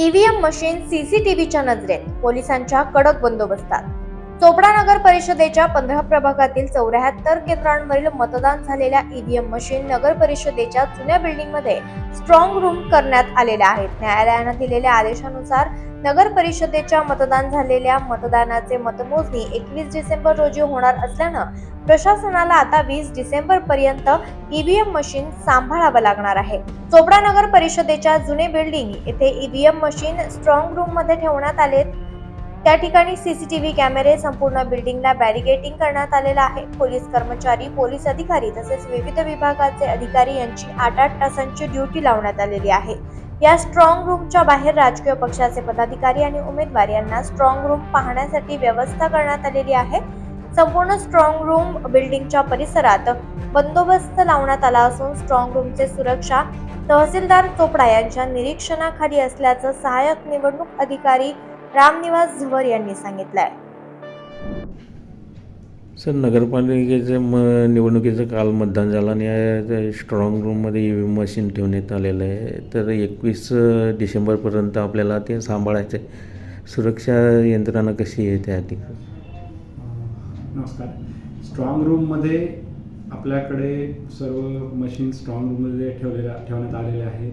EVM machine सीसीटीव्हीच्या नजरेत, पोलिसांच्या कडक बंदोबस्तात. चोपडा नगर परिषदेच्या 15 प्रभागातील 74 केंद्रांवरील मतदान झालेल्या ईव्हीएम मशीन नगर परिषदेच्या जुन्या बिल्डिंगमध्ये स्ट्रॉंग रूम करण्यात आलेल्या आहेत. न्यायालयाने दिलेल्या आदेशानुसार नगर परिषदेच्या मतदान झालेल्या मतदानाचे मतमोजणी 21 डिसेंबर रोजी होणार असल्यानं प्रशासनाला आता 20 डिसेंबर पर्यंत ईव्हीएम मशीन सांभाळावं लागणार आहे. चोपडा नगर परिषदेच्या जुने बिल्डिंग येथे ईव्हीएम मशीन स्ट्रॉंग रूम मध्ये ठेवण्यात आले. त्या ठिकाणी सीसीटीव्ही कॅमेरे, संपूर्ण बिल्डिंगला बॅरिकेडिंग करण्यात आलेलं आहे. पोलीस कर्मचारी, पोलीस अधिकारी तसेच विविध विभागाचे अधिकारी यांची 8-8 तासांची ड्युटी लावण्यात आलेली आहे. या स्ट्रॉंग रूमच्या बाहेर राजकीय पक्षाचे पदाधिकारी आणि उमेदवार यांना स्ट्रॉंग रूम पाहण्यासाठी व्यवस्था करण्यात आलेली आहे. संपूर्ण स्ट्रॉंग रूम बिल्डिंगच्या परिसरात बंदोबस्त लावण्यात आला असून स्ट्रॉंग रूमचे सुरक्षा तहसीलदार चोपडा यांच्या निरीक्षणाखाली असल्याचं सहाय्यक निवडणूक अधिकारी रामनिवास झवर यांनी सांगितलंय. सर, नगरपालिकेचं निवडणुकीचं काल मतदान झालं आणि स्ट्रॉंग रूममध्ये ईव्हीएम मशीन ठेवण्यात आलेलं आहे. तर 21 डिसेंबरपर्यंत आपल्याला ते सांभाळायचं आहे. सुरक्षा यंत्रणा कशी आहे त्या ठिकाणी? नमस्कार. स्ट्रॉंग रूममध्ये आपल्याकडे सर्व मशीन स्ट्रॉंग रूममध्ये ठेवण्यात आलेले आहेत.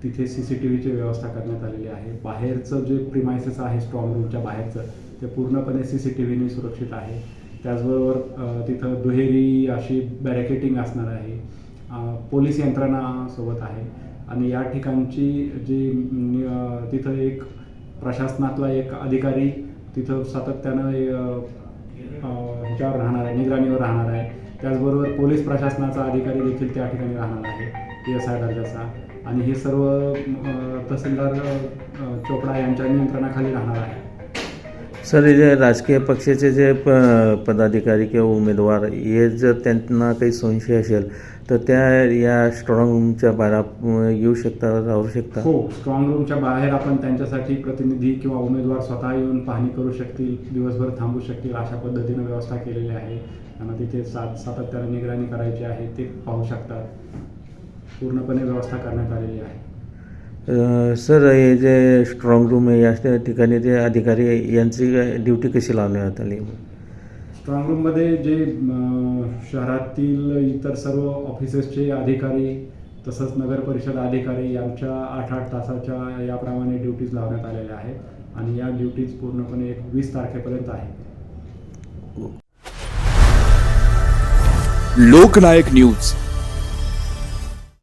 तिथे CCTVची व्यवस्था करण्यात आलेली आहे. बाहेरचं जे प्रिमायसेस आहे स्ट्रॉंग रूमच्या बाहेरचं ते पूर्णपणे CCTVने सुरक्षित आहे. त्याचबरोबर तिथं दुहेरी अशी बॅरिकेडिंग असणार आहे. पोलीस यंत्रणा सोबत आहे आणि या ठिकाणची जी तिथं एक प्रशासनातला एक अधिकारी तिथं सातत्यानं ह्याच्यावर राहणार आहे, निगराणीवर राहणार आहे. त्याचबरोबर पोलीस प्रशासनाचा अधिकारी देखील त्या ठिकाणी राहणार आहे, PSI दर्जाचा. आणि हे सर्व तहसीलदार चोपडा यांच्या नियंत्रणाखाली राहणार आहे. सर, जे राजकीय पक्षाचे जे पदाधिकारी किंवा उमेदवार हे जर त्यांना काही संशय असेल तर त्या या स्ट्रॉंग रूमच्या बाहेर येऊ शकतात, राहू शकतात? हो, स्ट्रॉंग रूमच्या बाहेर आपण त्यांच्यासाठी प्रतिनिधी किंवा उमेदवार स्वतः येऊन पाहणी करू शकतील, दिवसभर थांबू शकतील, अशा पद्धतीनं व्यवस्था केलेली आहे. त्यांना तिथे सातत्याने निगराणी करायची आहे, ते पाहू शकतात. पूर्णपणे व्यवस्था करण्यात आलेली आहे. सर, हे जे स्ट्रॉंग रूम आहे या ठिकाणी जे अधिकारी यांची ड्युटी कशी लावण्यात आली? स्ट्रॉंग रूममध्ये जे शहरातील इतर सर्व ऑफिसेसचे अधिकारी तसंच नगर परिषद अधिकारी यांच्या 8-8 तासाच्या याप्रमाणे ड्युटीज लावण्यात आलेल्या आहेत आणि या ड्युटीज पूर्णपणे 20 तारखेपर्यंत आहेत. लोकनायक न्यूज